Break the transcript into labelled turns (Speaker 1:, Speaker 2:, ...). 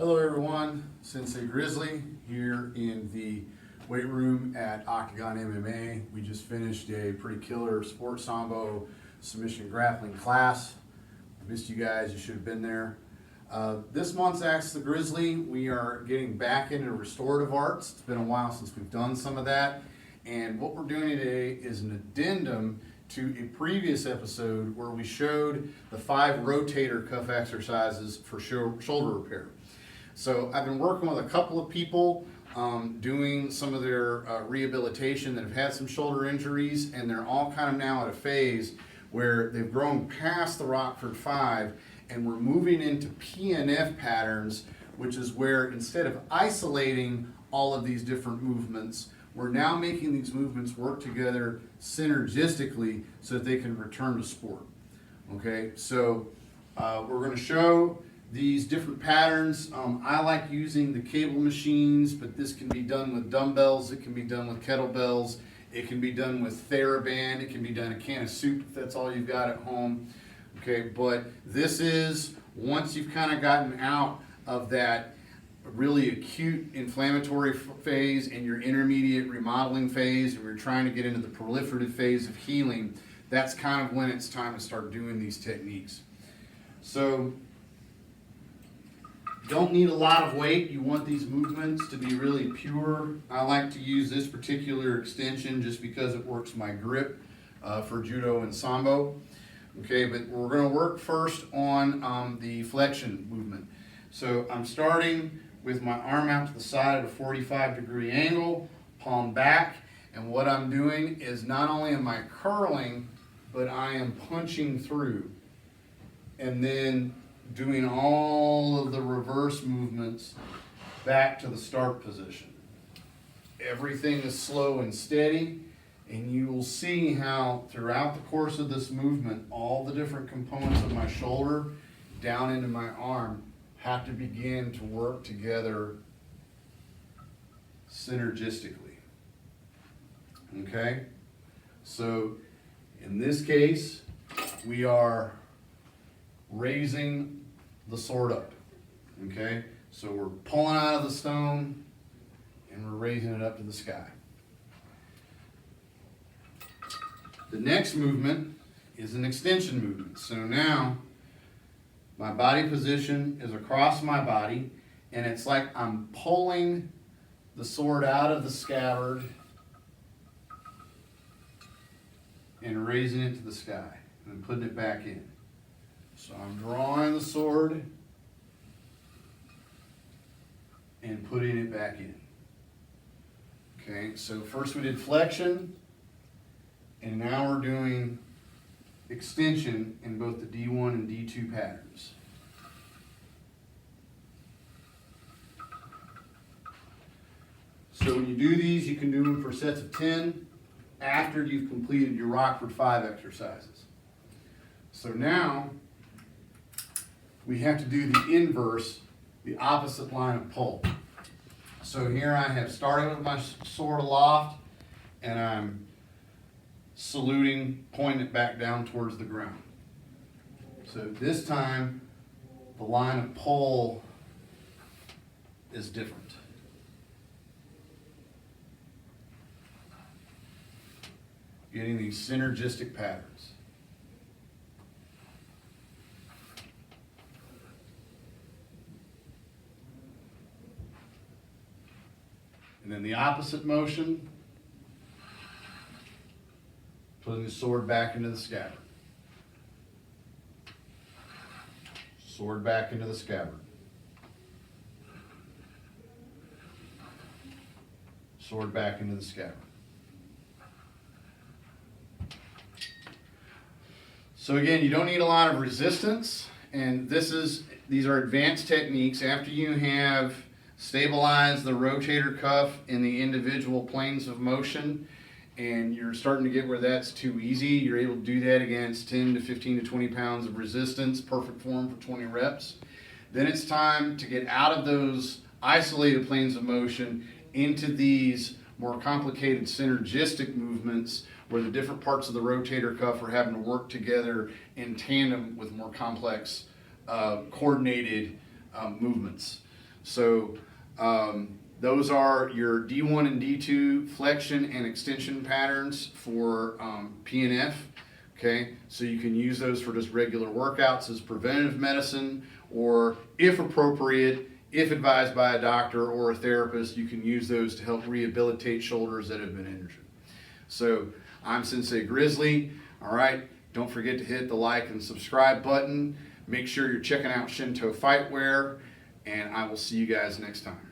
Speaker 1: Hello everyone, Sensei Grizzly here in the weight room at Octagon MMA. We just finished a pretty killer sport sambo submission grappling class. I missed you guys, you should have been there. This month's Axe the Grizzly, we are getting back into restorative arts. It's been a while since we've done some of that. And what we're doing today is an addendum to a previous episode where we showed the 5 rotator cuff exercises for shoulder repair. So I've been working with a couple of people doing some of their rehabilitation that have had some shoulder injuries, and they're all kind of now at a phase where they've grown past the Rockford 5 and we're moving into PNF patterns, which is where instead of isolating all of these different movements, we're now making these movements work together synergistically so that they can return to sport. Okay, so we're going to show these different patterns. I like using the cable machines, but this can be done with dumbbells, it can be done with kettlebells, it can be done with TheraBand, it can be done in a can of soup if that's all you've got at home. Okay, but this is, once you've kind of gotten out of that really acute inflammatory phase and your intermediate remodeling phase, and we're trying to get into the proliferative phase of healing, that's kind of when it's time to start doing these techniques. So don't need a lot of weight. You want these movements to be really pure. I like to use this particular extension just because it works my grip for judo and sambo. Okay, but we're going to work first on the flexion movement. So I'm starting with my arm out to the side at a 45-degree angle, palm back, and what I'm doing is not only am I curling, but I am punching through, and then doing all of the reverse movements back to the start position. Everything is slow and steady, and you will see how throughout the course of this movement, all the different components of my shoulder down into my arm have to begin to work together synergistically. Okay? So in this case, we are raising the sword up. Okay? So we're pulling out of the stone and we're raising it up to the sky. The next movement is an extension movement. So now my body position is across my body, and it's like I'm pulling the sword out of the scabbard and raising it to the sky and putting it back in. So I'm drawing the sword and putting it back in. Okay, so first we did flexion, and now we're doing extension in both the D1 and D2 patterns. So when you do these, you can do them for sets of 10 after you've completed your Rockford 5 exercises. So now we have to do the inverse, the opposite line of pull. So here I have started with my sword aloft, and I'm saluting, pointing it back down towards the ground. So this time, the line of pull is different. Getting these synergistic patterns. And then the opposite motion, putting the sword back into the scabbard. Sword back into the scabbard. Sword back into the scabbard. So again, you don't need a lot of resistance, and these are advanced techniques. After you have stabilized the rotator cuff in the individual planes of motion, and you're starting to get where that's too easy, you're able to do that against 10 to 15 to 20 pounds of resistance, perfect form for 20 reps. Then it's time to get out of those isolated planes of motion into these more complicated synergistic movements where the different parts of the rotator cuff are having to work together in tandem with more complex coordinated movements. So those are your D1 and D2 flexion and extension patterns for PNF. Okay, so you can use those for just regular workouts as preventative medicine, or if appropriate, if advised by a doctor or a therapist, you can use those to help rehabilitate shoulders that have been injured. So I'm Sensei Grizzly. All right, don't forget to hit the like and subscribe button. Make sure you're checking out Shinto Fightwear, and I will see you guys next time.